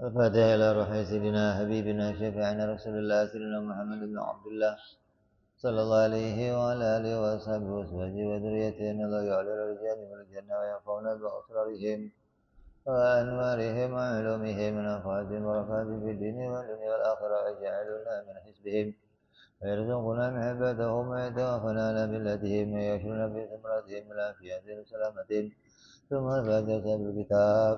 الفاتحة إلى روح سيدنا حبيبنا شفيعنا رسول الله سيدنا محمد بن عبد الله صلى الله عليه وعلى آله وأصحابه وأزواجه وذريته إن الله يعلى الرجال والجنة وينفعنا بأسرارهم وأنوارهم وعلومهم ونفعاتهم وبركاتهم في الدين والدنيا والآخرة ويجعلنا من حزبهم ويرزقنا محبتهم ويتوفنا على ملتهم ويشرنا في ثمرتهم والعافية وسلامتهم ثم الفاتحة بالكتاب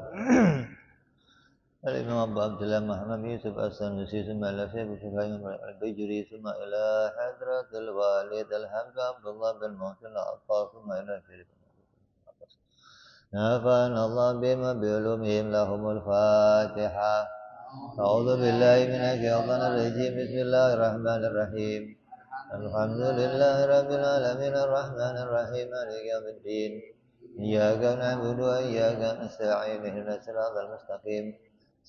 الإمام أبو عبد الله محمد يوسف السنوسي ثم إلى شيخ شفاعي البجري ثم إلى حضرة الوالد الحمد عبد الله بن محسن العطار ثم إلى شريف نفعنا الله بما بعلومهم لهم الفاتحة أعوذ بالله من الشيطان الرجيم بسم الله الرحمن الرحيم الحمد لله رب العالمين الرحمن الرحيم مالك يوم الدين إياك نعبد وإياك نستعين اهدنا الصراط المستقيم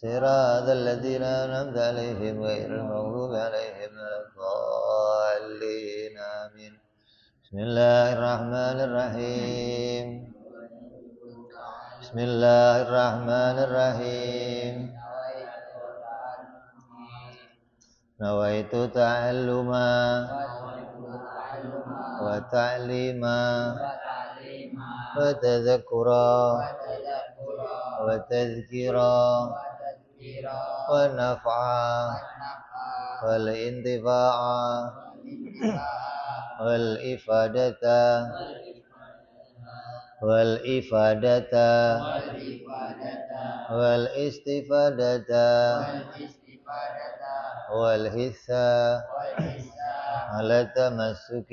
صراط الذين أنعمت عليهم غير المغضوب عليهم ولا الضالين آمين بسم الله الرحمن الرحيم بسم الله الرحمن الرحيم نويت تعلما وتعليما وتذكرا وتذكيرا ونفعا والانتفاعا والإفادة والاستفادة والحثا على التمسك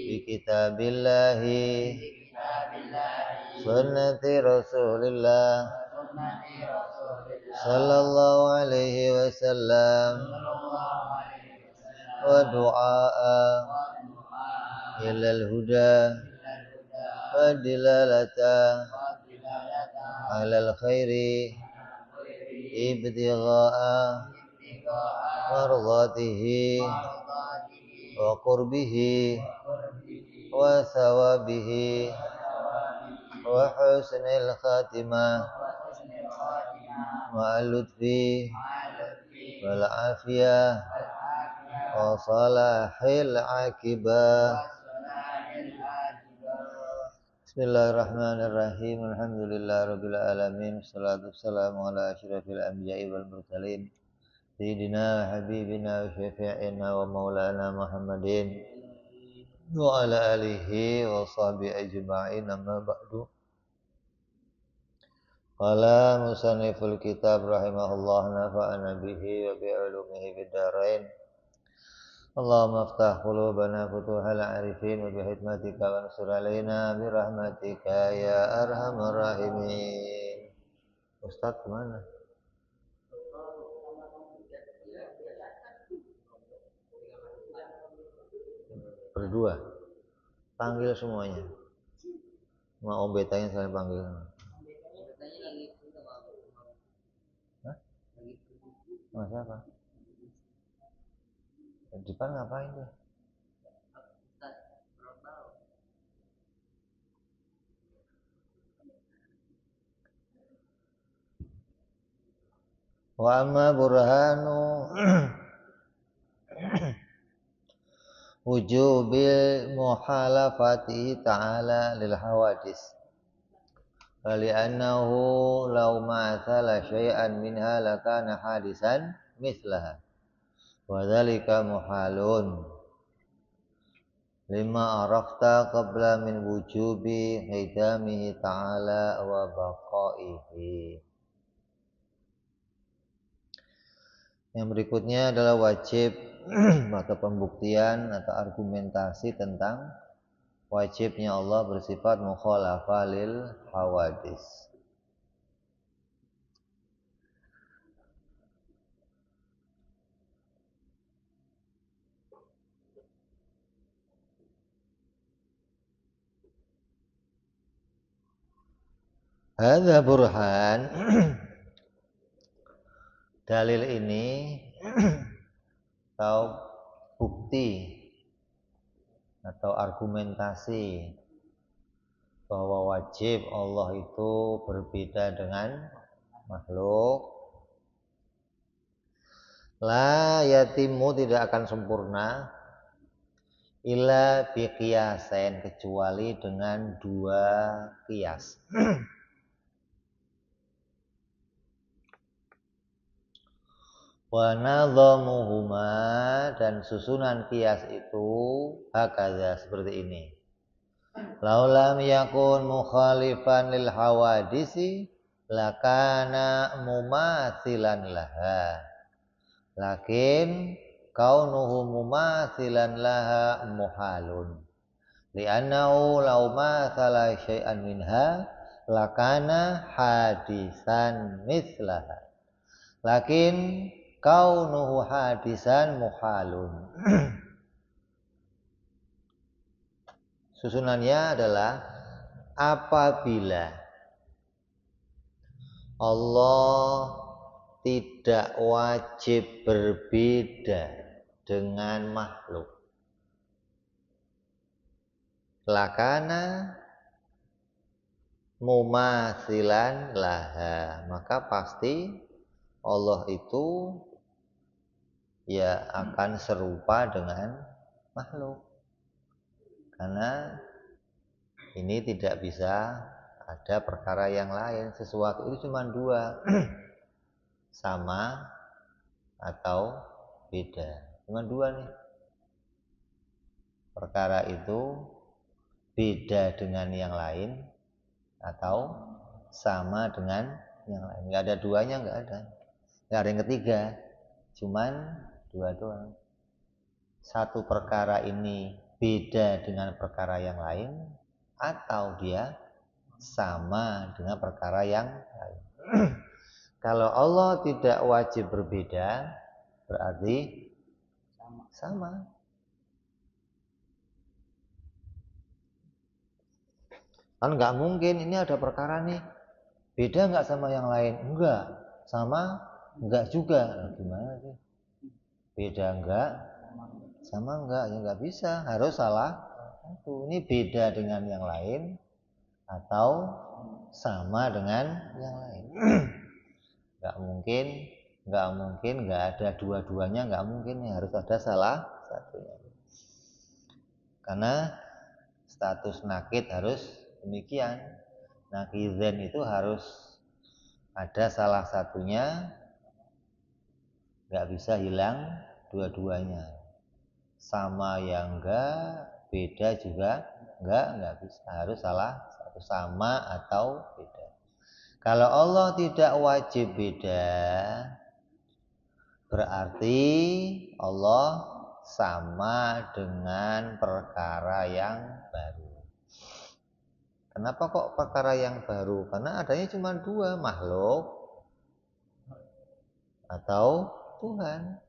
بكتاب الله سنة رسول الله صلى الله عليه وسلم ودعاء إلى الهدى ودلالة على الخير ابتغاء مرضاته وقربه وثوابه وحسن الخاتمة مع اللطف والعافية وصلاح العاقبة. Bismillahirrahmanirrahim. Alhamdulillahirabbil alamin. Wassalatu wassalamu ala asyrafil anbiya'i wal mursalin. Sayyidina habibina wa syafi'ina wa maulana Muhammadin wa ala alihi wa sahbihi ajma'in, amma ba'du. Qala musanniful kitab rahimahullah, nafa'ana bihi wa bi'ulumihi fid dharain. Allahumma aftah qulubana futuhal arifin wa bihikmatika wa ansur alaina birahmatika ya arhamar rahimin. Ustaz kemana? Berdua. Panggil semuanya. Mau Om Betanya saya panggil. Hah? Sama siapa? Di depan ngapain tuh? Wa amma burhanu wujubil muhalafati ta'ala lil hawadis. Li'annahu law ma'athala syai'an minha lakana hadisan mithlaha. Wa dhalika muhalun lima arafta qabla min wujubi hidamihi ta'ala wa baqaihi. Yang berikutnya adalah wajib atau pembuktian atau argumentasi tentang wajibnya Allah bersifat mukhalafah lil hawadis. Hadza burhan. Dalil ini atau bukti atau argumentasi bahwa wajib Allah itu berbeda dengan makhluk. La yatimu tidak akan sempurna illa biqiyasain kecuali dengan dua qiyas. Wa nadhamuhuma dan susunan qiyas itu hakadha seperti ini. Laulam yakun mukhalifan lil hawadisi lakana mumathilan laha. Lakin kaunuhu mumathilan laha muhalun. Li'annahu law mathala syai'an minha lakana hadisan mithlaha. Lakin kaunuhu hadisan muhalun. Susunannya adalah apabila Allah tidak wajib berbeda dengan makhluk, lakana mumathilan laha, maka pasti Allah itu ya akan serupa dengan makhluk. Karena ini tidak bisa ada perkara yang lain. Sesuatu itu cuma dua, sama atau beda. Cuma dua nih. Perkara itu beda dengan yang lain atau sama dengan yang lain. Nggak ada duanya, nggak ada. Nggak ada yang ketiga. Cuman dua doang. Satu perkara ini beda dengan perkara yang lain atau dia sama dengan perkara yang lain. Kalau Allah tidak wajib berbeda berarti sama. Kan nggak mungkin ini ada perkara nih beda nggak sama yang lain? Enggak. Sama enggak juga. Nah, gimana sih? Beda enggak? Sama enggak? Ya enggak bisa. Harus salah satu. Ini beda dengan yang lain atau sama dengan yang lain. Enggak mungkin enggak ada dua-duanya, enggak mungkin. Ya, harus ada salah satunya. Karena status nakid harus demikian. Nakidzan itu harus ada salah satunya, nggak bisa hilang dua-duanya. Sama yang enggak, beda juga enggak bisa. Harus salah satu, sama atau beda. Kalau Allah tidak wajib beda, berarti Allah sama dengan perkara yang baru. Kenapa kok perkara yang baru? Karena adanya cuma dua, makhluk atau Tuhan.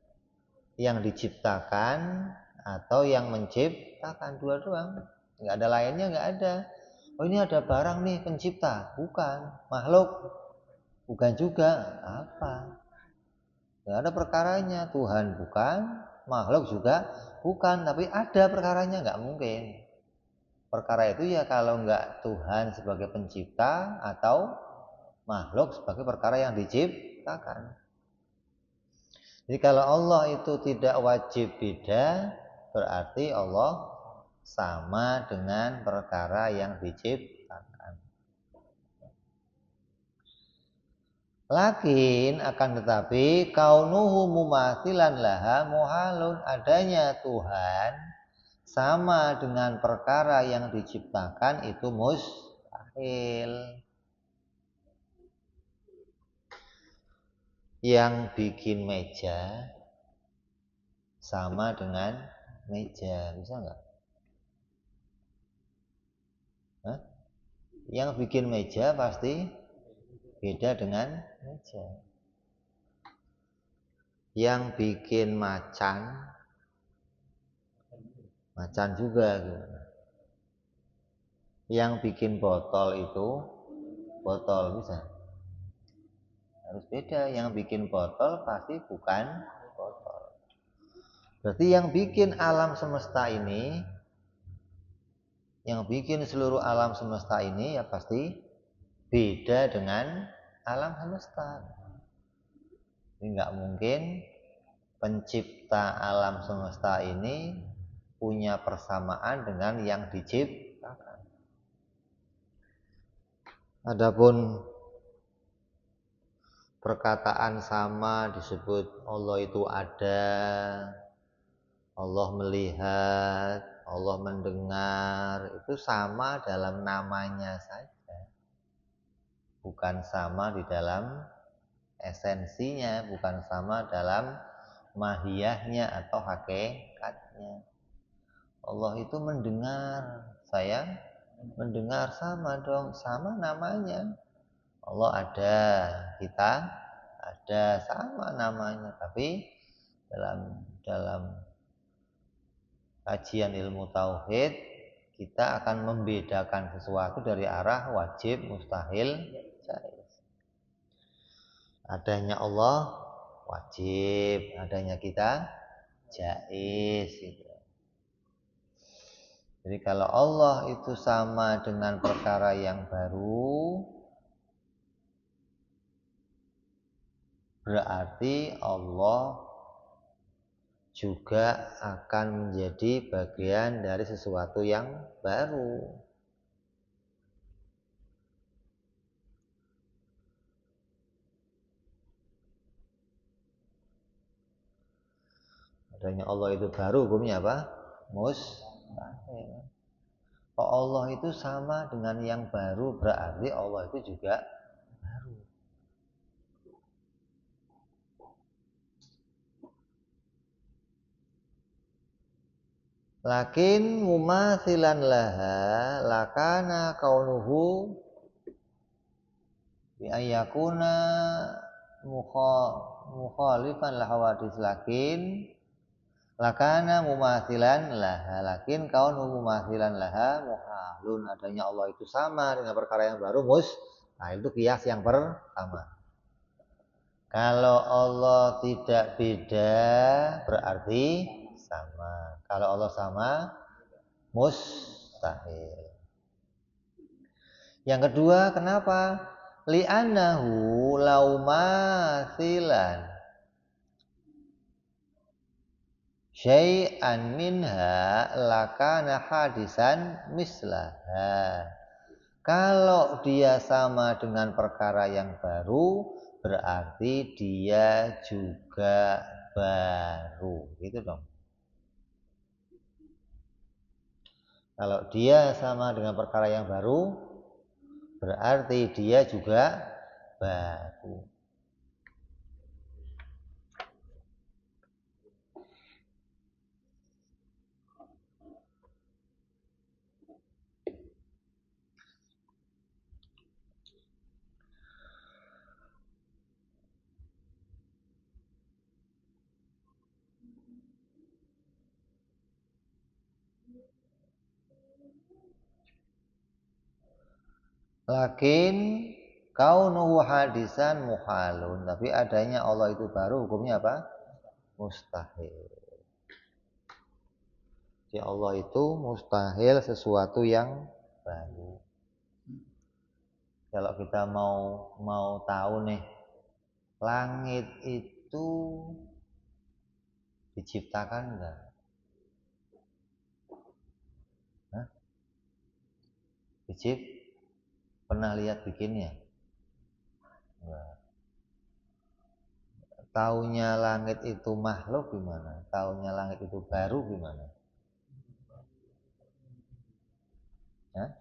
Yang diciptakan atau yang menciptakan, dua doang. Nggak ada lainnya, nggak ada. Oh ini ada barang nih pencipta, bukan. Makhluk, bukan juga. Apa? Nggak ada perkaranya. Tuhan bukan, makhluk juga bukan. Tapi ada perkaranya, nggak mungkin. Perkara itu ya kalau nggak Tuhan sebagai pencipta atau makhluk sebagai perkara yang diciptakan. Jadi kalau Allah itu tidak wajib beda, berarti Allah sama dengan perkara yang diciptakan. Lakin akan tetapi kaunuhu mumathilan laha muhalun, adanya Tuhan sama dengan perkara yang diciptakan itu mustahil. Yang bikin meja sama dengan meja, bisa nggak? Hah? Yang bikin meja pasti beda dengan meja. Yang bikin macan juga gitu. Yang bikin botol itu botol, bisa? Harus beda. Yang bikin botol pasti bukan botol. Berarti yang bikin alam semesta ini, Yang bikin seluruh alam semesta ini ya pasti beda dengan alam semesta. Ini nggak mungkin pencipta alam semesta ini punya persamaan dengan yang diciptakan. Adapun perkataan sama disebut Allah itu ada, Allah melihat, Allah mendengar, itu sama dalam namanya saja, bukan sama di dalam esensinya, bukan sama dalam mahiyahnya atau hakikatnya. Allah itu mendengar, saya mendengar, sama dong, sama namanya. Allah ada, kita ada, sama namanya. Tapi dalam kajian ilmu tauhid kita akan membedakan sesuatu dari arah wajib, mustahil, jaiz. Adanya Allah wajib, adanya kita jaiz gitu. Jadi kalau Allah itu sama dengan perkara yang baru, berarti Allah juga akan menjadi bagian dari sesuatu yang baru. Adanya Allah itu baru, hukumnya apa? Mustahil. Kalau Allah itu sama dengan yang baru, berarti Allah itu juga baru. Lakin mumathilan laha lakana kaunuhu bi ayyakuna mukhalifan lahawadis, lakin lakana mumathilan laha, lakin kaunuhu mumathilan laha muhalun. Adanya Allah itu sama dengan perkara yang baru nah itu kias yang pertama. Kalau Allah tidak beda berarti sama. Kalau Allah sama mustahil. Yang kedua, kenapa? Li'annahu laumathilan syai'an minha lakana hadisan mislaha. Kalau dia sama dengan perkara yang baru, berarti dia juga baru. Gitu dong. Kalau dia sama dengan perkara yang baru, berarti dia juga baru. Lakin kaunuhu hadisan muhalun, tapi adanya Allah itu baru, hukumnya apa? Mustahil. Jadi Allah itu mustahil sesuatu yang baru. Kalau kita mau tahu nih, langit itu diciptakan enggak? Hah? Pernah lihat bikinnya? Enggak. Taunya langit itu makhluk gimana? Taunya langit itu baru gimana? Hah?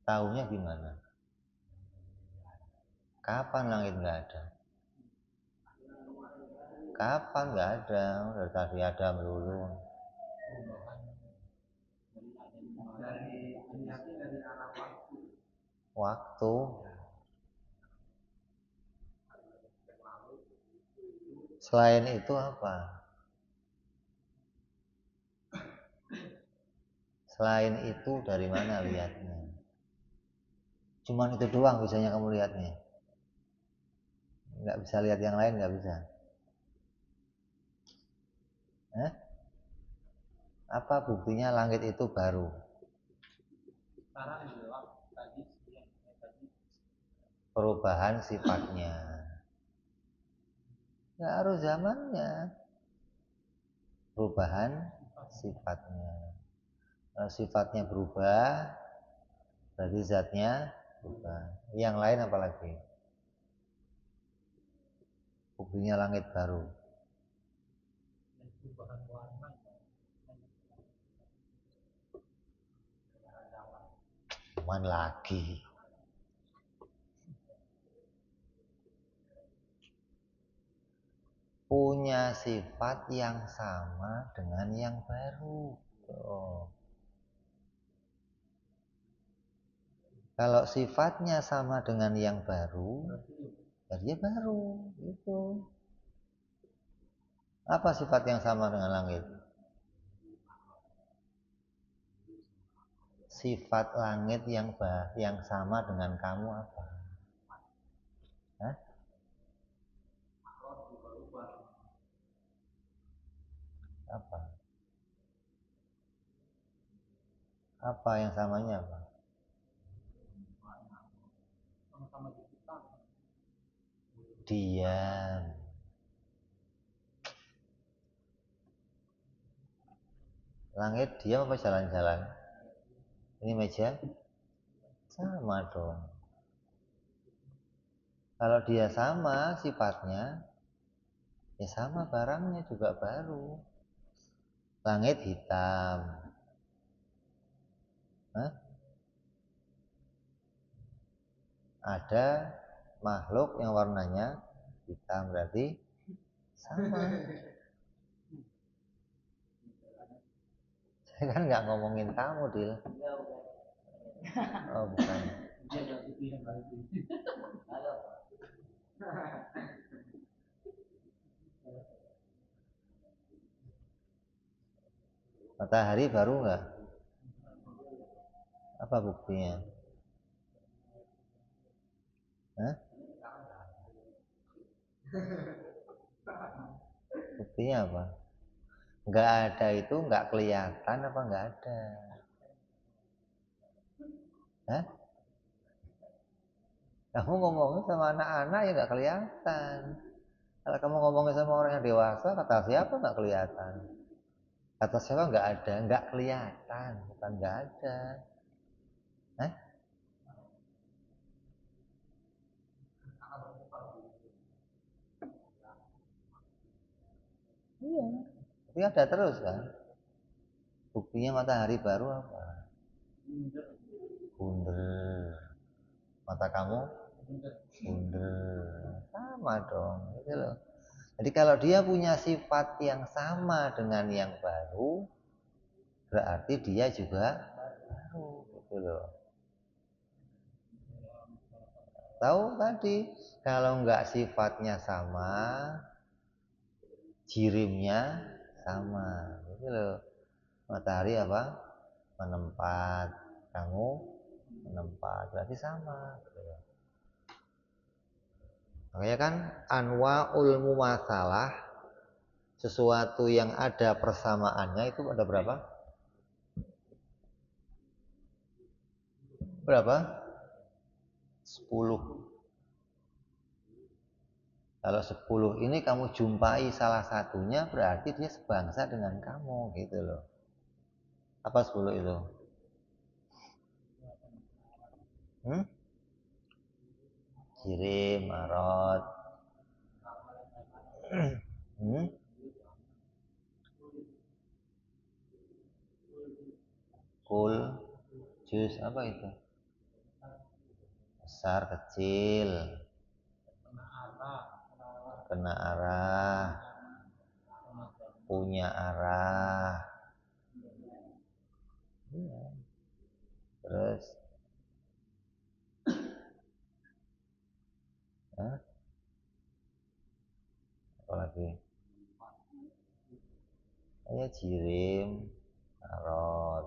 Taunya gimana? Kapan langit nggak ada? Kapan nggak ada? Dari tadi ada melulu. Waktu. Selain itu apa? Selain itu dari mana lihatnya? Cuman itu doang bisanya kamu lihatnya. Nggak bisa lihat yang lain, nggak bisa. Hah? Apa buktinya langit itu baru? Perubahan sifatnya. Ya harus zamannya. Perubahan sifatnya. Kalau sifatnya berubah, berarti zatnya berubah. Yang lain apa lagi? Buktinya langit baru. Cuman lagi. Punya sifat yang sama dengan yang baru. Oh. Kalau sifatnya sama dengan yang baru, ya dia baru. Gitu. Apa sifat yang sama dengan langit? Sifat langit yang sama dengan kamu apa? Hah? Apa? Apa yang samanya apa? Diam. Langit diam apa jalan-jalan? Ini meja? Sama dong. Kalau dia sama sifatnya, ya sama barangnya juga baru. Langit hitam. Hah? Ada makhluk yang warnanya hitam, berarti sama. Saya kan nggak ngomongin kamu, Dil. Oh bukan. Matahari baru nggak? Apa buktinya? Hah? Buktinya apa? Nggak ada itu nggak kelihatan apa nggak ada? Hah? Kamu ngomongin sama anak-anak ya nggak kelihatan. Kalau kamu ngomongin sama orang yang dewasa, kata siapa nggak kelihatan? Kata siapa nggak ada? Nggak kelihatan, bukan nggak ada. Hah? Iya. Tapi ada terus kan? Buktinya matahari baru apa? Bundel. Mata kamu bundel. Sama dong, gitu loh. Jadi kalau dia punya sifat yang sama dengan yang baru, berarti dia juga baru, gitu loh. Tahu tadi, kalau nggak sifatnya sama, jirimnya sama, gitu loh. Matahari apa? Menempat, kamu menempat, berarti sama. Gitu loh. Makanya kan anwaul mumatsalah, sesuatu yang ada persamaannya itu ada berapa? Berapa? 10. Kalau 10 ini kamu jumpai salah satunya, berarti dia sebangsa dengan kamu, gitu loh. Apa 10 itu? Kirim, marot. Kul, jus, apa itu? Besar, kecil, kena arah, punya arah. Iya. Terus apa lagi? Hanya jirim, marot.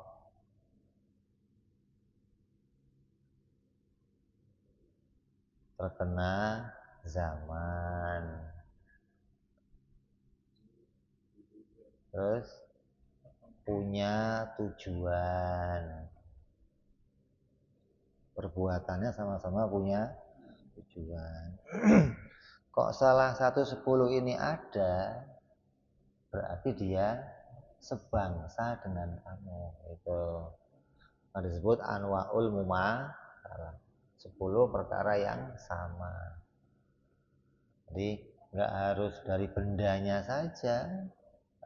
Terkena zaman. Terus punya tujuan. Perbuatannya sama-sama punya tujuan. Kok salah satu 10 ini ada, berarti dia sebangsa dengan kamu. Itu disebut anwaul mumasalah. 10 perkara yang sama. Jadi nggak harus dari bendanya saja.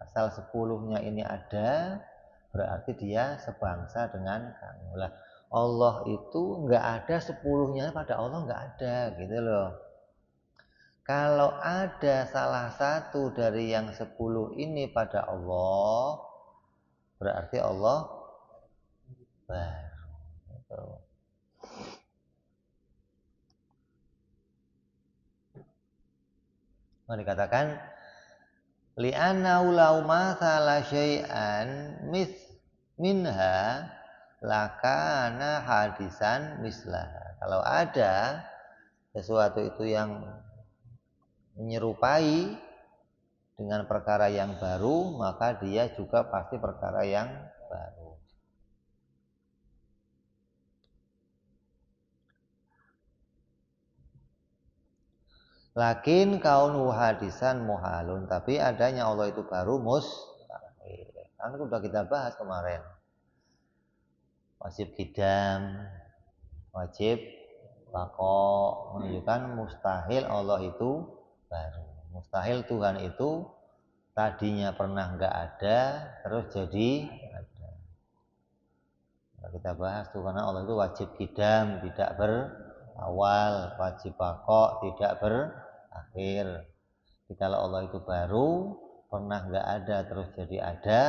Asal 10-nya ini ada, berarti dia sebangsa dengan kamu. Lah, Allah itu nggak ada 10-nya pada Allah nggak ada, gitu loh. Kalau ada salah satu dari yang 10 ini pada Allah, berarti Allah baru. Gitu. Dikatakan li'annahu law mathala syai'an minha lakana hadisan mislaha. Kalau ada sesuatu itu yang menyerupai dengan perkara yang baru, maka dia juga pasti perkara yang baru. Lakin kaunu hadisan muhalun, tapi adanya Allah itu baru mustahil. Kan sudah kita bahas kemarin. Wajib kidam, wajib bako, menunjukkan mustahil Allah itu baru. Mustahil Tuhan itu tadinya pernah nggak ada, terus jadi ada. Nah, kita bahas tuh karena Allah itu wajib kidam, tidak berawal, wajib bako, tidak berakhir. Jadi kalau Allah itu baru, pernah nggak ada, terus jadi ada,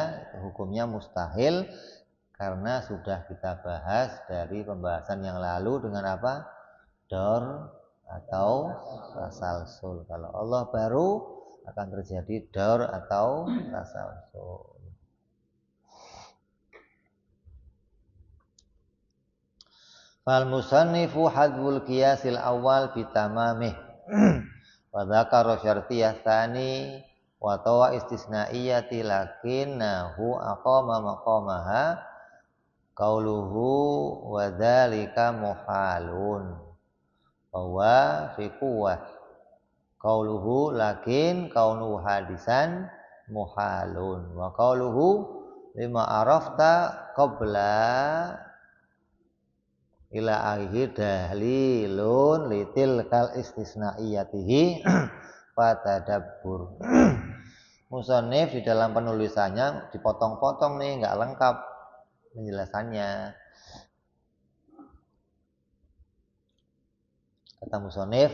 hukumnya mustahil. Karena sudah kita bahas dari pembahasan yang lalu dengan apa? Dor atau tasalsul. Kalau Allah baru akan terjadi dor atau tasalsul. Fal musannifu hadwul qiyasil awal bitamamih. Wa dzakara syartiyah tsani wa tawa istisnaiyati lakinnahu aqama maqamaha qauluhu wa dzalika muhalun bahwa fi quwwah qauluhu lakin kaunu hadisan muhalun wa qauluhu lima arafta qabla ila akhir dalilun litil kal istisnaiyatihi fatadabbur. Musannif di dalam penulisannya dipotong-potong nih, nggak lengkap penjelasannya. Kata musannif,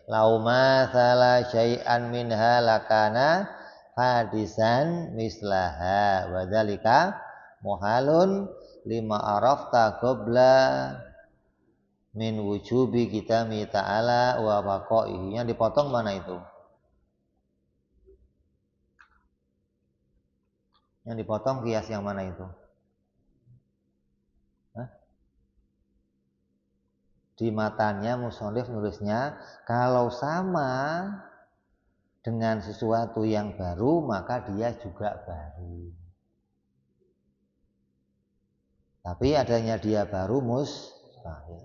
lauma salah syai'an minha lakana hadisan mislaha wa dzalika muhalun lima arafta qabla min wujubi kitami ta'ala wa baqaihi. Yang dipotong mana itu? Yang dipotong kias yang mana itu? Hah? Di matanya musannif nulisnya kalau sama dengan sesuatu yang baru maka dia juga baru. Tapi adanya dia baru mustahil.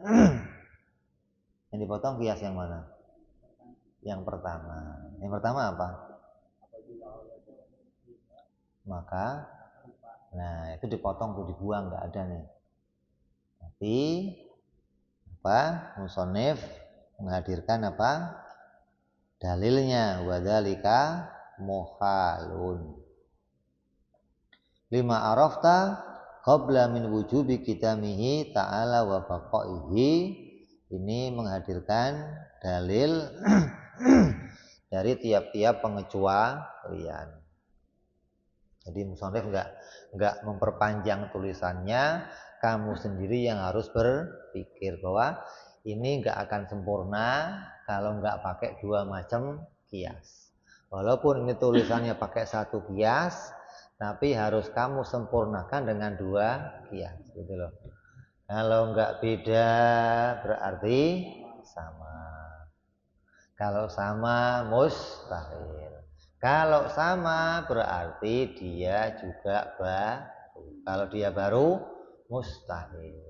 Yang dipotong kias yang mana? Yang pertama. Yang pertama apa? Maka, nah itu dipotong tuh, dibuang, nggak ada nih. Tapi apa? Musannif menghadirkan apa? Dalilnya wadzalika muhalun. Lima arafta qabla min wujubi kitamihi ta'ala wa baqaihi. Ini menghadirkan dalil dari tiap-tiap pengecualian. Jadi musannif enggak memperpanjang tulisannya, kamu sendiri yang harus berpikir bahwa ini enggak akan sempurna kalau enggak pakai dua macam kias. Walaupun ini tulisannya pakai satu kias, tapi harus kamu sempurnakan dengan dua kias, gitu loh. Kalau enggak beda berarti sama. Kalau sama mustahil. Kalau sama berarti dia juga baru. Kalau dia baru mustahil.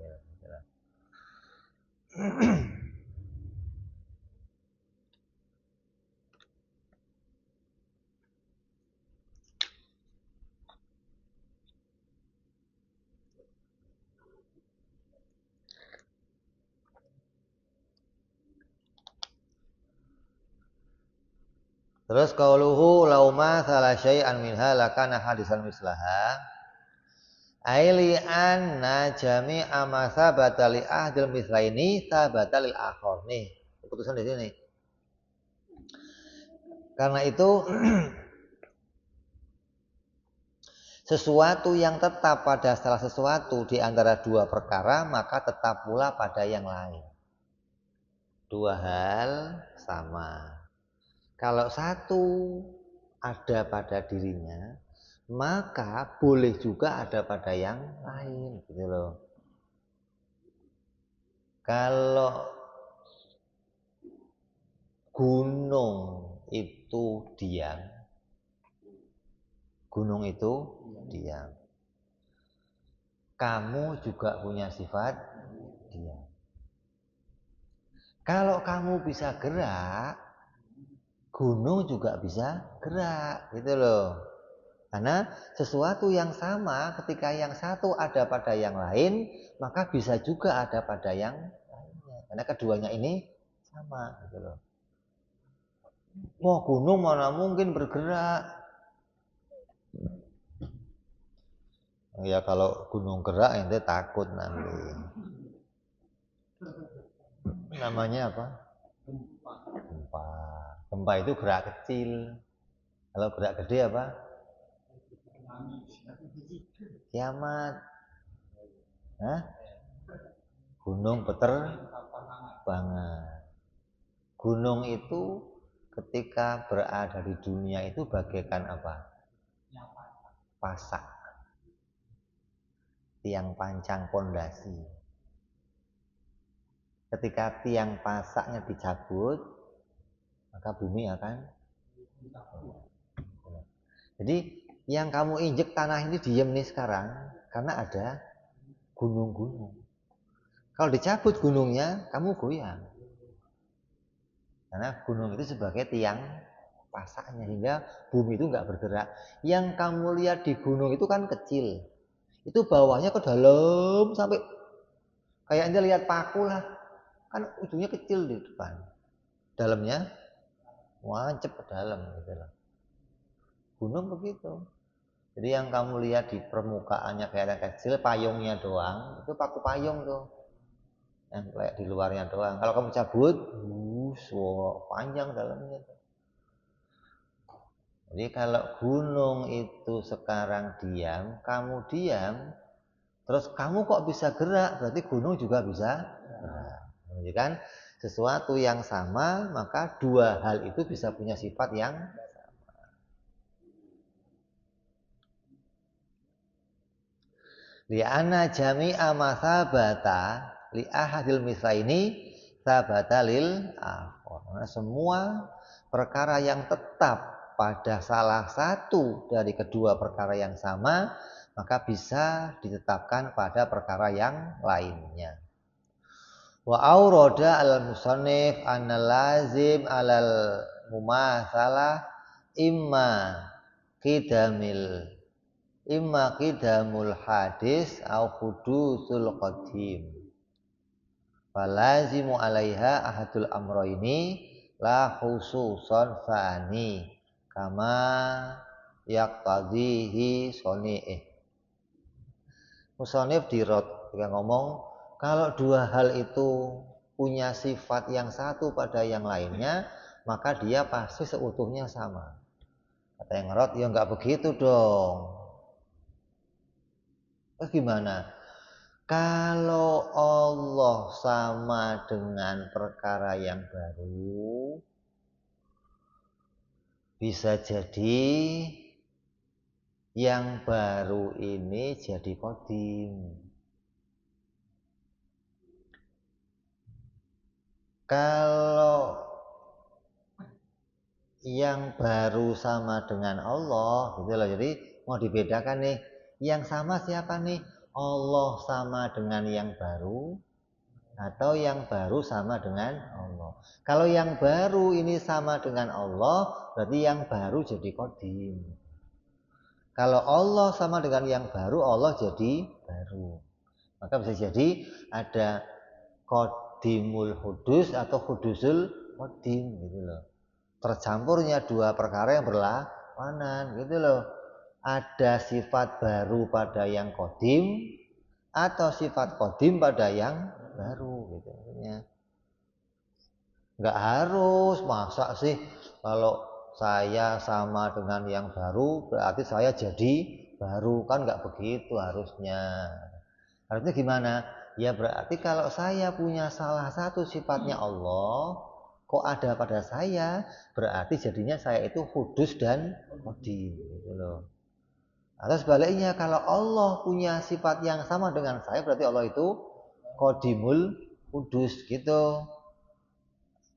Terus qauluhu lauma salah syai'an minha lakana hadisan mislaha. Aili anna jami'a ma sabata li ahdil mislaini sabata lil akhar. Nih, keputusan di sini. Karena itu sesuatu yang tetap pada salah sesuatu di antara dua perkara maka tetap pula pada yang lain. Dua hal sama. Kalau satu ada pada dirinya, maka boleh juga ada pada yang lain, gitu loh. Kalau gunung itu diam, kamu juga punya sifat diam. Kalau kamu bisa gerak, gunung juga bisa gerak, gitu loh. Karena sesuatu yang sama ketika yang satu ada pada yang lain, maka bisa juga ada pada yang lainnya. Karena keduanya ini sama, gitu loh. Wah, gunung mana mungkin bergerak? Ya kalau gunung gerak ente takut nanti. Namanya apa? Gempa. Gempa itu gerak kecil. Kalau gerak gede apa? Kiamat. Hah? Gunung banget. Gunung itu ketika berada di dunia itu bagaikan apa? Pasak. Tiang pancang pondasi. Ketika tiang pasaknya dicabut, maka bumi akan. Jadi yang kamu injek tanah ini diem nih sekarang karena ada gunung-gunung. Kalau dicabut gunungnya, kamu goyang. Karena gunung itu sebagai tiang pasaknya hingga bumi itu nggak bergerak. Yang kamu lihat di gunung itu kan kecil. Itu bawahnya ke dalam sampai kayak anda lihat paku lah. Kan ujungnya kecil di depan. Dalamnya wancep ke dalam gitu loh. Gunung begitu. Jadi yang kamu lihat di permukaannya kayak kecil, payungnya doang, itu paku payung tuh. Yang kayak di luarnya doang. Kalau kamu cabut, panjang dalamnya. Jadi kalau gunung itu sekarang diam, kamu diam, terus kamu kok bisa gerak, berarti gunung juga bisa gerak. Jadi kan sesuatu yang sama, maka dua hal itu bisa punya sifat yang li'anna jami'a ma sabata li ahadil mislaini sabata lil akhar. Karena semua perkara yang tetap pada salah satu dari kedua perkara yang sama maka bisa ditetapkan pada perkara yang lainnya. Wa aurada al-musannif anna lazim alal mumatsalah imma qidamul hadis au hudusul qadim. Falazimu alaiha ahadul amroini la khususon fani kama yaqtadhihi soni'ih. Musonif dirot dia ngomong kalau dua hal itu punya sifat yang satu pada yang lainnya maka dia pasti seutuhnya sama. Kata yang ngerot ya nggak begitu dong. Gimana? Kalau Allah sama dengan perkara yang baru, bisa jadi yang baru ini jadi qadim. Kalau yang baru sama dengan Allah, gitu loh. Jadi mau dibedakan nih, Yang sama siapa nih? Allah sama dengan yang baru atau yang baru sama dengan Allah. Kalau yang baru ini sama dengan Allah, berarti yang baru jadi qadim. Kalau Allah sama dengan yang baru, Allah jadi baru. Maka bisa jadi ada qadimul hudus atau hudusul qadim gitu loh. Tercampurnya dua perkara yang berlawanan gitu loh. Ada sifat baru pada yang qadim atau sifat qadim pada yang baru gitu. Nggak harus, masa sih kalau saya sama dengan yang baru berarti saya jadi baru, kan nggak begitu harusnya. Harusnya gimana? Ya berarti kalau saya punya salah satu sifatnya Allah kok ada pada saya, berarti jadinya saya itu hudus dan qadim gitu loh. Atau sebaliknya, kalau Allah punya sifat yang sama dengan saya, berarti Allah itu qadimul hudus gitu.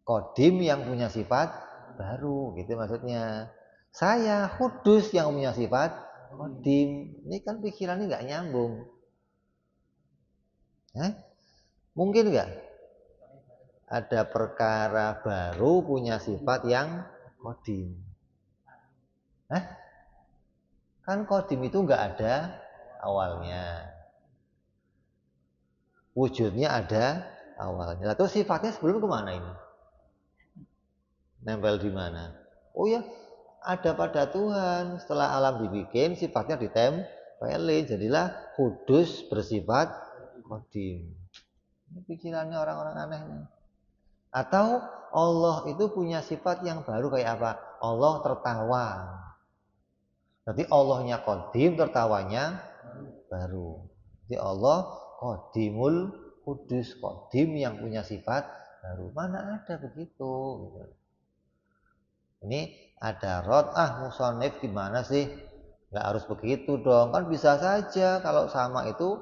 Qadim yang punya sifat baru gitu maksudnya. Saya hudus yang punya sifat qadim. Ini kan pikirannya nggak nyambung. Mungkin nggak ada perkara baru punya sifat yang qadim? Kan qadim itu nggak ada awalnya, wujudnya ada awalnya. Lalu sifatnya sebelum kemana ini? Nempel di mana? Oh ya, ada pada Tuhan. Setelah alam dibikin, sifatnya ditempelin, jadilah kudus bersifat qadim. Ini pikirannya orang-orang aneh. Atau Allah itu punya sifat yang baru kayak apa? Allah tertawa. Berarti Allahnya qadim, tertawanya baru. Jadi Allah qadimul kudus, qadim yang punya sifat baru. Mana ada begitu? Ini ada musonif gimana sih? Nggak harus begitu dong. Kan bisa saja kalau sama itu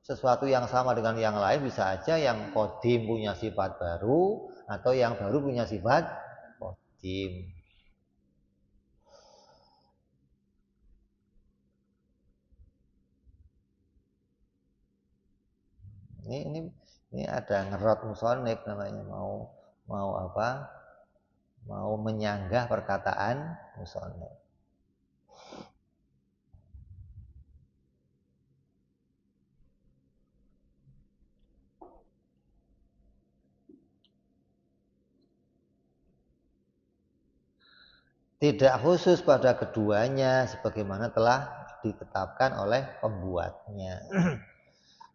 sesuatu yang sama dengan yang lain, bisa aja yang qadim punya sifat baru atau yang baru punya sifat qadim. Ini ada ngerot musonif namanya, mau apa? Mau menyanggah perkataan musonif. Tidak khusus pada keduanya sebagaimana telah ditetapkan oleh pembuatnya.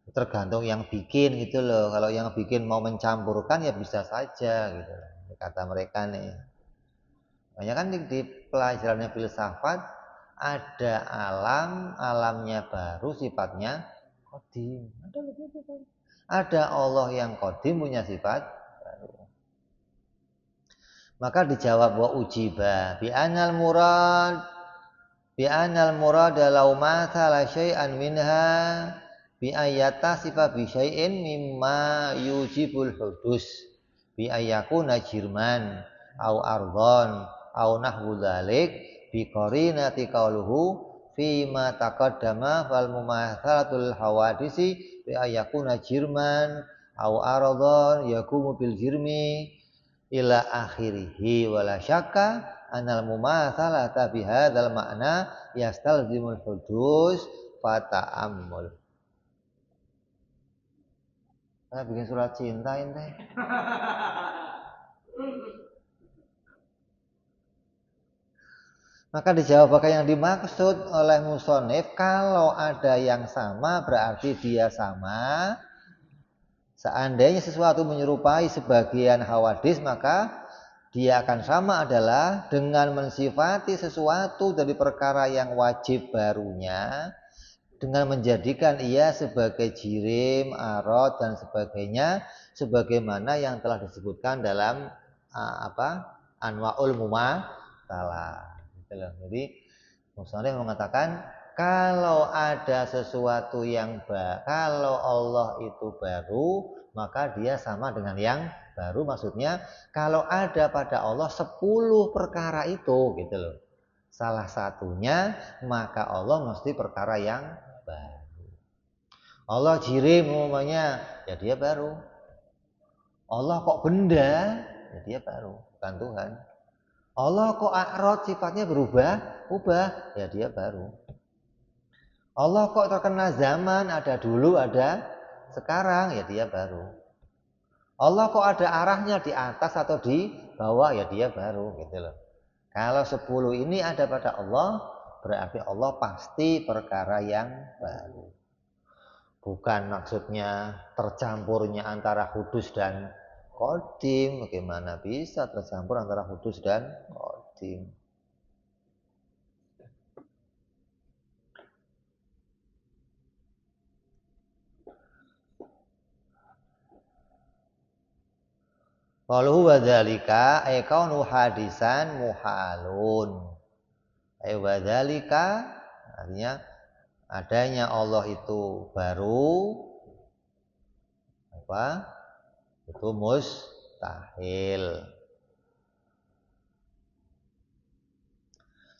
Tergantung yang bikin gitu loh. Kalau yang bikin mau mencampurkan ya bisa saja gitu loh, kata mereka nih. Makanya kan di pelajarannya filsafat ada alamnya baru sifatnya qadim. Ada Allah yang qadim punya sifat baru. Maka dijawab wa ujiba bi anal murad law mathala syai'an minha bi ayata sifat bi syai'in mimma yujibul hudus bi ayakuna jirman au ardhon au nahwu dzalik bi qarinati qauluhu fi ma taqaddama fal mumatsalatul hawadisi bi ayakuna jirman au ardhon yakumu bil jirmi ila akhirihi wala syakka anal mumatsalata bi hadzal makna yastalzimul hudus fata'ammul. Saya bikin surat cinta ini. Maka dijawab bahwa yang dimaksud oleh musonif, kalau ada yang sama berarti dia sama. Seandainya sesuatu menyerupai sebagian hawadis, maka dia akan sama adalah dengan mensifati sesuatu dari perkara yang wajib barunya, dengan menjadikan ia sebagai jirim, arad dan sebagainya, sebagaimana yang telah disebutkan dalam Anwaul Mumatsalah. Jadi musannif mengatakan kalau ada sesuatu yang kalau Allah itu baru, maka dia sama dengan yang baru. Maksudnya kalau ada pada Allah 10 perkara itu gitu loh. salah satunya, maka Allah mesti perkara yang baru. Allah jirim umumnya, ya dia baru. Allah kok benda, ya dia baru, bukan Tuhan. Allah kok a'rad, sifatnya ubah, ya dia baru. Allah kok terkena zaman, ada dulu, ada sekarang, ya dia baru. Allah kok ada arahnya di atas atau di bawah, ya dia baru, gitu loh. Kalau 10 ini ada pada Allah, berarti Allah pasti perkara yang baru. Bukan maksudnya tercampurnya antara hudus dan qadim. Bagaimana bisa tercampur antara hudus dan qadim? Qalu wa dzalika ay kaunu hadisan muhalun. Ay wa dzalika artinya adanya Allah itu baru apa? Itu mustahil.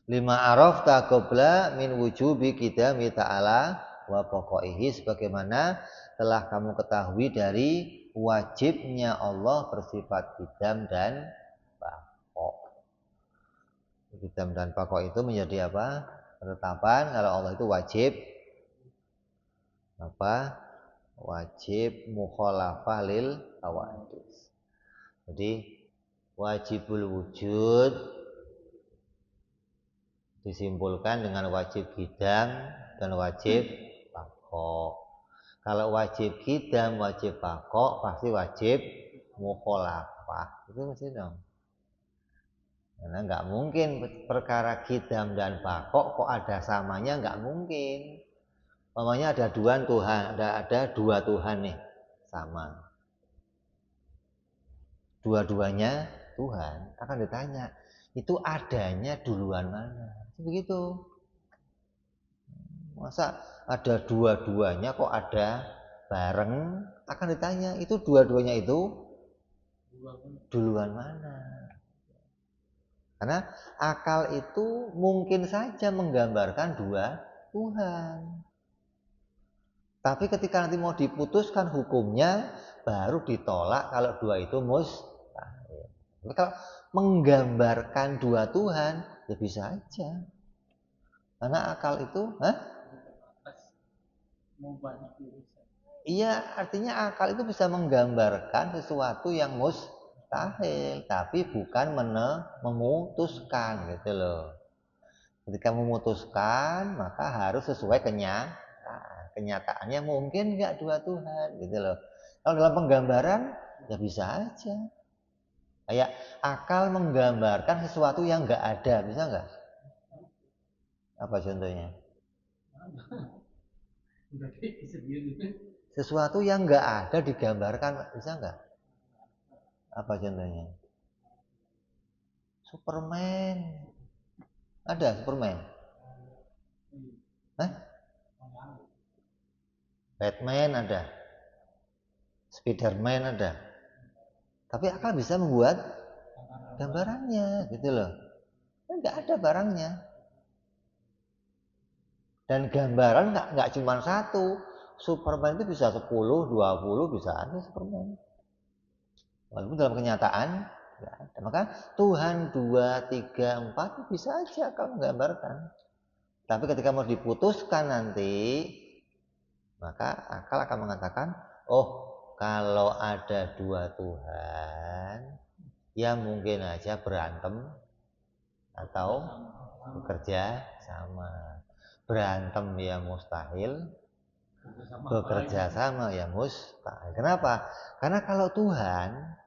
Lima arafta qabla min wujubi qidami ta'ala wa paqaihi, sebagaimana telah kamu ketahui dari wajibnya Allah bersifat qidam dan baqa. Qidam dan baqa itu menjadi apa? Penetapan kalau Allah itu wajib apa? Wajib mukhalafah lil hawadits. Jadi wajibul wujud disimpulkan dengan wajib qidam dan wajib baqa. Kalau wajib qidam, wajib baqa, pasti wajib mukhalafah. Itu mesti dong. Karena nggak mungkin perkara qidam dan baqa kok ada samanya, nggak mungkin. Umpamanya ada dua Tuhan, ada dua Tuhan nih, sama. Dua-duanya Tuhan, akan ditanya, itu adanya duluan mana? Begitu. Masa ada dua-duanya kok ada bareng? Akan ditanya, itu dua-duanya itu duluan mana? Karena akal itu mungkin saja menggambarkan dua Tuhan. Tapi ketika nanti mau diputuskan hukumnya, baru ditolak kalau dua itu mustahil. Tapi kalau menggambarkan dua Tuhan, ya bisa aja. Karena akal itu, iya, artinya akal itu bisa menggambarkan sesuatu yang mustahil, tapi bukan memutuskan, gitu loh. Ketika memutuskan, maka harus sesuai kenyataannya mungkin nggak dua Tuhan, gitu loh. Kalau dalam penggambaran, ya bisa aja. Kayak akal menggambarkan sesuatu yang nggak ada, bisa nggak? Apa contohnya? Sesuatu yang nggak ada digambarkan, bisa nggak? Apa contohnya? Superman. Ada Superman? Hah? Batman ada. Spiderman ada. Tapi akal bisa membuat gambarannya, gitu loh. Nggak ada barangnya. Dan gambaran nggak cuma satu. Superman itu bisa 10, 20, bisa ada Superman. Walaupun dalam kenyataan nggak ada. Maka Tuhan 2, 3, 4 bisa aja kalau menggambarkan. Tapi ketika mau diputuskan nanti, maka akal akan mengatakan, oh kalau ada dua Tuhan, ya mungkin aja berantem atau bekerja sama. Berantem ya mustahil, bekerja sama ya mustahil. Kenapa? Karena kalau Tuhan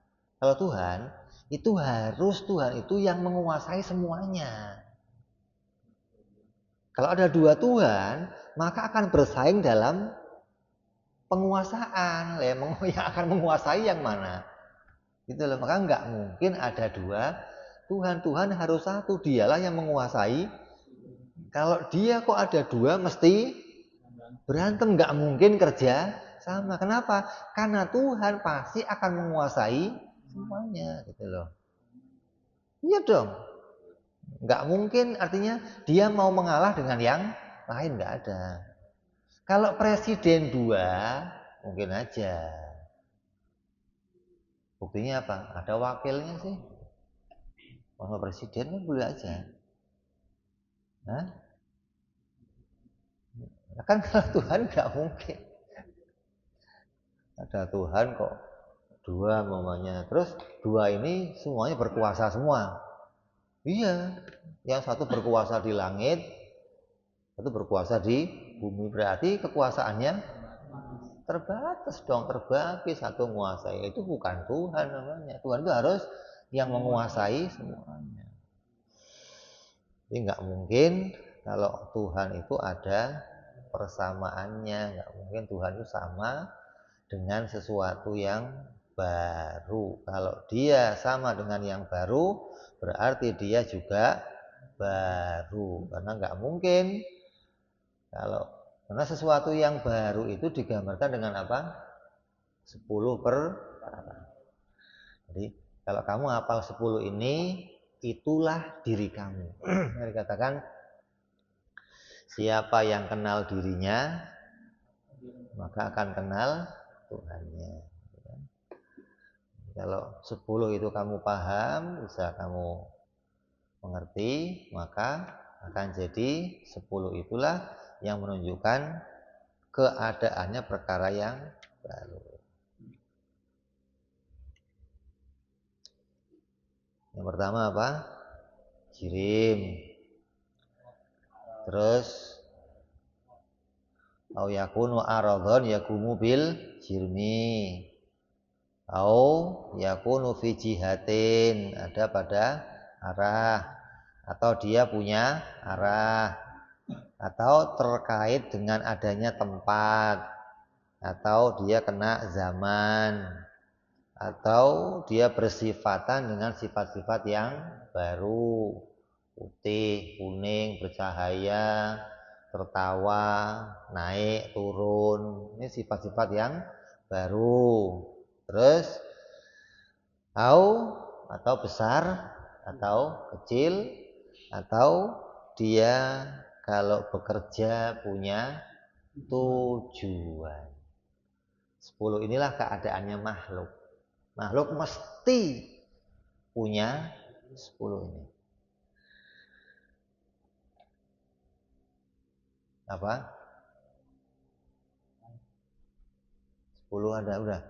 itu harus Tuhan itu yang menguasai semuanya. Kalau ada dua Tuhan, maka akan bersaing dalam penguasaan. Yang akan menguasai yang mana? Gitu loh. Maka nggak mungkin ada dua Tuhan. Tuhan harus satu. Dialah yang menguasai. Kalau dia kok ada dua, mesti berantem. Nggak mungkin kerja sama. Kenapa? Karena Tuhan pasti akan menguasai semuanya. Gitu loh. Iya dong. Nggak mungkin, artinya dia mau mengalah dengan yang lain, nggak ada. Kalau presiden 2, mungkin aja. Buktinya apa? Ada wakilnya sih. Kalau presiden kan boleh aja. Hah? Kan kalau Tuhan nggak mungkin. Ada Tuhan kok 2 mamanya. Terus 2 ini semuanya berkuasa semua. Iya. Yang satu berkuasa di langit, satu berkuasa di bumi. Berarti kekuasaannya terbatas dong, terbagi, satu menguasai. Itu bukan Tuhan namanya. Tuhan itu harus yang menguasai semuanya. Jadi nggak mungkin kalau Tuhan itu ada persamaannya. Nggak mungkin Tuhan itu sama dengan sesuatu yang baru. Kalau dia sama dengan yang baru, berarti dia juga baru. Karena nggak mungkin karena sesuatu yang baru itu digambarkan dengan apa? 10 perkara. Jadi kalau kamu hafal 10 ini, itulah diri kamu. Dikatakan siapa yang kenal dirinya, maka akan kenal Tuhannya. Kalau 10 itu kamu paham, bisa kamu mengerti, maka akan jadi 10 itulah yang menunjukkan keadaannya perkara yang baru. Yang pertama apa? Jirim. Terus au yakunu aradhon yakumu bil jirmi. Au yakunu fi jihatin, ada pada arah, atau dia punya arah, atau terkait dengan adanya tempat, atau dia kena zaman, atau dia bersifatan dengan sifat-sifat yang baru, putih, kuning, bercahaya, tertawa, naik, turun. Ini sifat-sifat yang baru. Terus atau besar, atau kecil, atau dia kalau bekerja punya tujuan. 10 inilah keadaannya makhluk. Makhluk mesti punya 10 ini. Apa? 10 ada udah.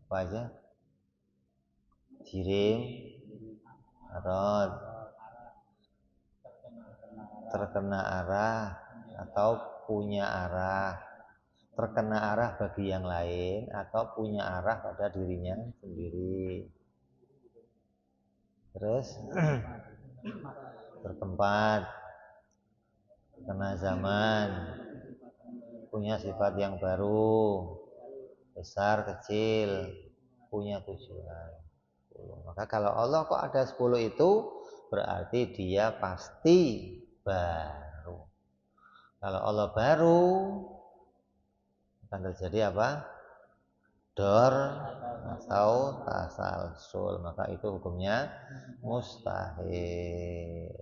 Apa aja? Jirim, arad, terkena arah atau punya arah, terkena arah bagi yang lain atau punya arah pada dirinya sendiri. Terus bertempat, terkena zaman, punya sifat yang baru, besar, kecil, punya tujuan. Maka kalau Allah kok ada 10 itu, berarti dia pasti baru. Kalau Allah baru, akan terjadi apa? Dor atau tasalsul. Maka itu hukumnya mustahil.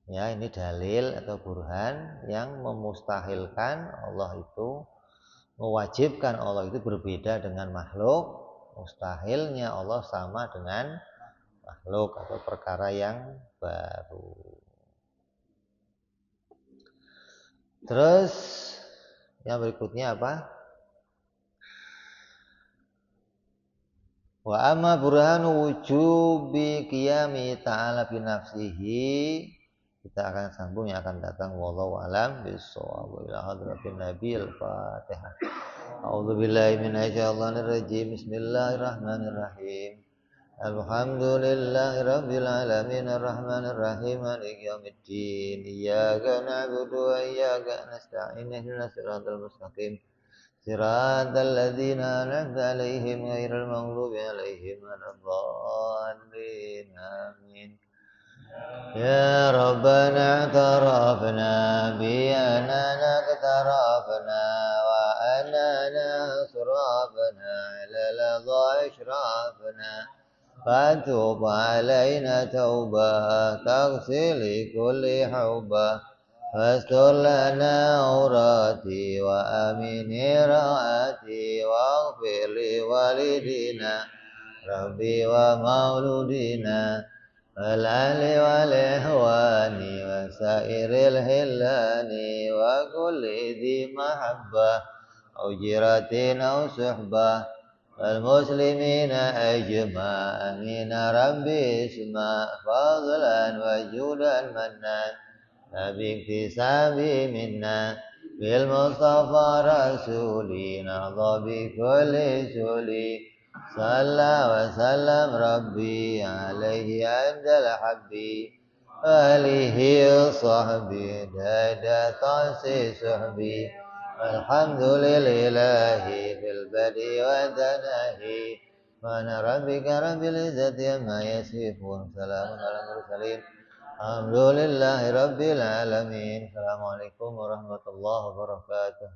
Ya, ini dalil atau burhan yang memustahilkan Allah itu, mewajibkan Allah itu berbeda dengan makhluk. Mustahilnya Allah sama dengan makhluk atau perkara yang baru. Terus yang berikutnya apa? Wa amma burhanu wujubi qiyami ta'ala bi nafsihi. Kita akan sambung yang akan datang, wallahu alam bissawab. Ila hadratin nabiyil fatihah. A'udzu billahi minasyaitonir rajim. Bismillahirrahmanirrahim. Alhamdulillahi rabbil alamin arrahmanir rahim maliki yaumiddin. Iyyaka na'budu wa iyyaka nasta'in ihdinas siratal mustaqim. Siratal ladzina an'amta 'alaihim ghairil maghdubi 'alaihim waladdallin. Amin. Ya Rabbana i'tarafna bi anana i'tarafna wa anana asrafna وإشرافنا فتوب علينا توبة تغسل كل حوبة واستر لنا عوراتي وأمن رعاتي واغفر لوالدينا ربي ومولودينا والأهل والإخوان وسائر الهلان وكل ذي محبة أو جيرة أو صحبة والمسلمين أجمعين ربي اسمع فضلا وجودا منا باكتساب منا بالمصطفى رسولي نهضى بكل سولي صلى وسلم ربي عليه عند الحب آله وصحبه داد تأسيس صحبي الحمد لله في البدء والتناهي وانا ربك رب العزة عما يصفون سلام على المرسلين الحمد لله رب العالمين السلام عليكم ورحمة الله وبركاته